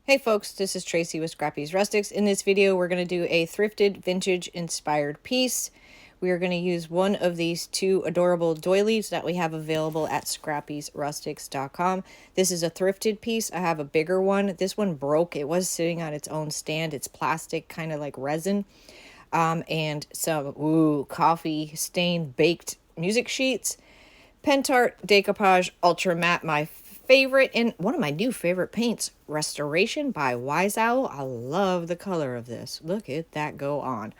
Hey folks, this is Tracy with Scrappy's Rustics. In this video, we're going to do a thrifted vintage-inspired piece. We are going to use one of these two adorable doilies that we have available at scrappysrustics.com. This is a thrifted piece. I have a bigger one. This one broke. It was sitting on its own stand. It's plastic, kind of like resin. And some, coffee stained baked music sheets. Pentart Decoupage Ultra Matte, my favorite, and one of my new favorite paints, Restoration by Wise Owl. I love the color of this. Look at that go on.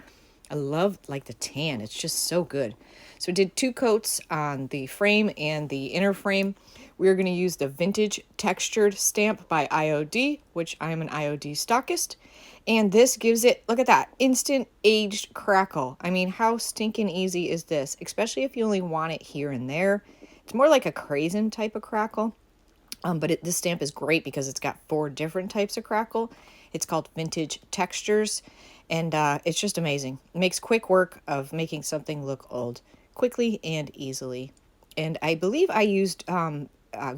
I love like the tan. It's just so good. So I did 2 coats on the frame and the inner frame. We're going to use the Vintage Textured stamp by IOD, which I am an IOD stockist. And this gives it, look at that, instant aged crackle. I mean, how stinking easy is this? Especially if you only want it here and there. It's more like a craisin type of crackle. But this stamp is great because it's got 4 different types of crackle. It's called Vintage Textures. And it's just amazing. It makes quick work of making something look old quickly and easily. And I believe I used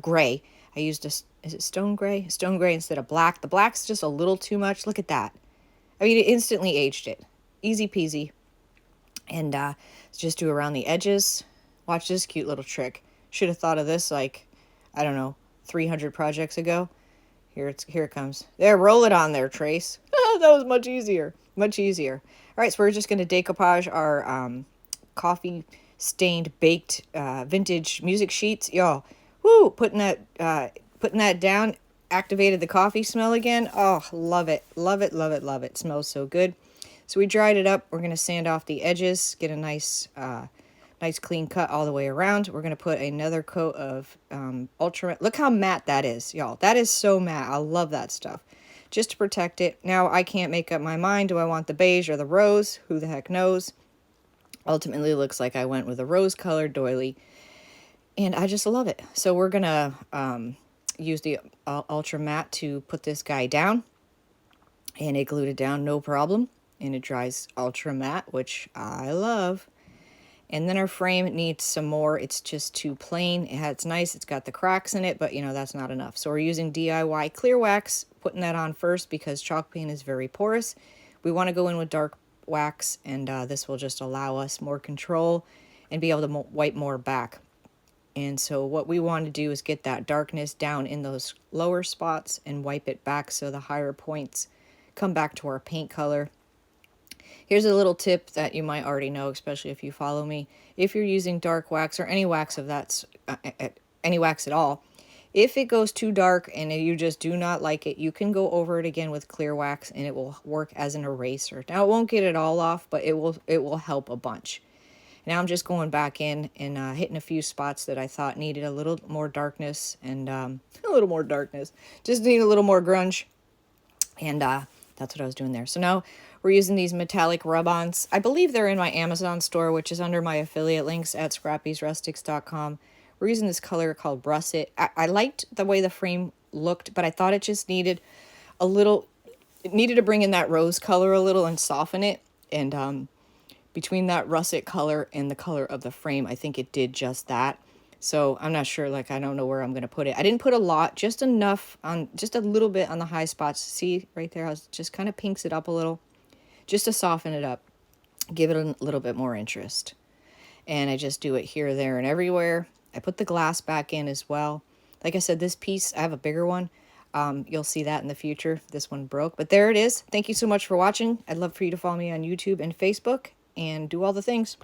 gray. I used is it stone gray? Stone gray instead of black. The black's just a little too much. Look at that. I mean, it instantly aged it. Easy peasy. And just do around the edges. Watch this cute little trick. Should have thought of this like, I don't know, 300 projects ago. Here it comes. There, roll it on there, Trace. That was much easier. Much easier. All right, so we're just going to decoupage our coffee stained baked vintage music sheets. Y'all, woo, putting that down activated the coffee smell again. Oh, love it. Love it, love it, love it. It smells so good. So we dried it up. We're going to sand off the edges, get a nice clean cut all the way around. We're going to put another coat of ultra. Look how matte that is, y'all. That is so matte. I love that stuff. Just to protect it. Now, I can't make up my mind. Do I want the beige or the rose? Who the heck knows? Ultimately, it looks like I went with a rose-colored doily. And I just love it. So we're going to use the ultra matte to put this guy down. And it glued it down, no problem. And it dries ultra matte, which I love. And then our frame needs some more. It's just too plain. It's nice. It's got the cracks in it, but you know, that's not enough. So we're using DIY clear wax, putting that on first because chalk paint is very porous. We want to go in with dark wax, and this will just allow us more control and be able to wipe more back. And so what we want to do is get that darkness down in those lower spots and wipe it back so the higher points come back to our paint color. Here's a little tip that you might already know, especially if you follow me. If you're using dark wax or any wax of that, any wax at all, if it goes too dark and you just do not like it, you can go over it again with clear wax and it will work as an eraser. Now it won't get it all off, but it will help a bunch. Now I'm just going back in and hitting a few spots that I thought needed a little more darkness and a little more darkness. Just need a little more grunge. And that's what I was doing there. So now we're using these metallic rub-ons. I believe they're in my Amazon store, which is under my affiliate links at scrappysrustics.com. We're using this color called Russet. I liked the way the frame looked, but I thought it just needed a little, it needed to bring in that rose color a little and soften it. And between that russet color and the color of the frame, I think it did just that. So I'm not sure, like, I don't know where I'm going to put it. I didn't put a lot, just enough on, just a little bit on the high spots. See right there, I was just kind of pinks it up a little, just to soften it up, give it a little bit more interest. And I just do it here, there, and everywhere. I put the glass back in as well. Like I said, this piece, I have a bigger one. You'll see that in the future. This one broke, but there it is. Thank you so much for watching. I'd love for you to follow me on YouTube and Facebook and do all the things.